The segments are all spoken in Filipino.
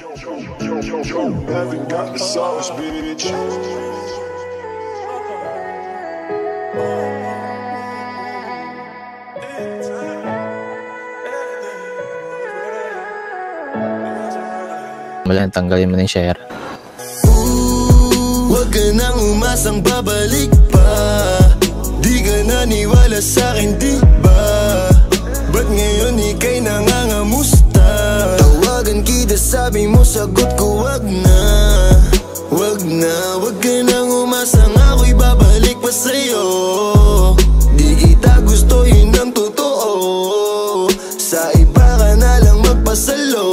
Haven't got the sauce, bitch. Wala, tanggalin mo na yung share. Huwag ka nang umasang babalik pa. Di ka naniwala sa'kin, di ba? Ba't ngayon ika'y nangangamusta? Tawagan kita, sabi mo, sagot ko wag na. Wag na, wag ka nang umasang ako'y babalik pa sa'yo. Di kita gusto, yun ang totoo. Sa iba ka na lang magpasalo.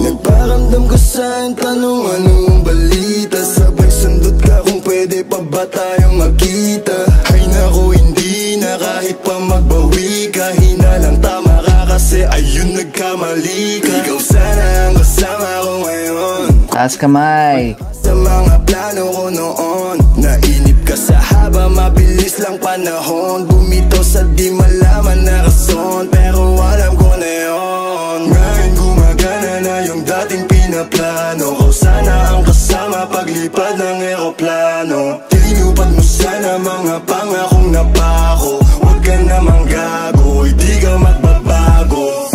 Nagparamdam ko sa'kin, tanong anong balita. Sabay sundot ka kung pwede pa ba tayong magkita. Ay naku, hindi na kahit pa magbawi ka. Hinalang tama ka kasi ayun nagkamali ka. Ikaw sana ang kasama ko ngayon. Taas kamay. Sa mga plano ko noon, nainip ka sa haba, mabilis lang panahon. Bumitaw sa di malaman na rason, pero alam ko na yun. Ngayon gumagana na yung dating pinaplano. Kau sana ang kasama paglipad ng eroplano. Tinupad mo sana mga pangakong napako. Huwag ka namang gago, hindi ka magbabago.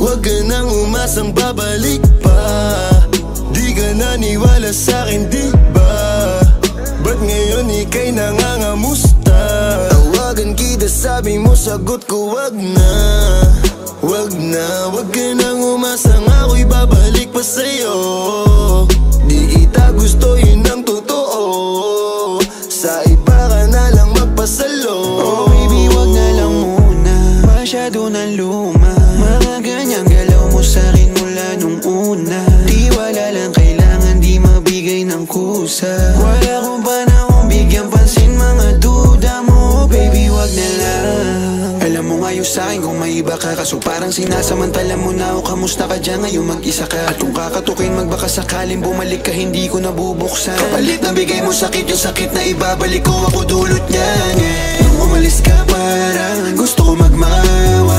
Huwag ka nang umasang babalik pa. Di ka naniwala sa'kin, di ba? Ba't ngayon ika'y nangangamusta? Tawagan kita, sabi mo, sagot ko wag na. Wag na, wag ka nang umasang ako'y babalik pa sa'yo. Di kita gusto, yun ang totoo. Sa iba ka na lang magpasalo. Oh baby, wag na lang muna, masyado na luma. Mga ganyang galaw mo sa'kin mula nung una. Di wala lang kailangan, di mabigay ng kusa. Wala kong panahon bigyan pansin mga duda mo. Baby, wag na lang. Alam mo ngayon sa'kin kung may iba ka, kaso parang sinasamantala mo na ako. Kamusta ka dyan ngayon, mag-isa ka? At kung kakatukin magbaka sakaling bumalik ka, hindi ko nabubuksan. Kapalit na bigay mo sakit, yung sakit na ibabalik ko, ako dulot niyan, yeah. Nung umalis ka parang gusto ko magmawa.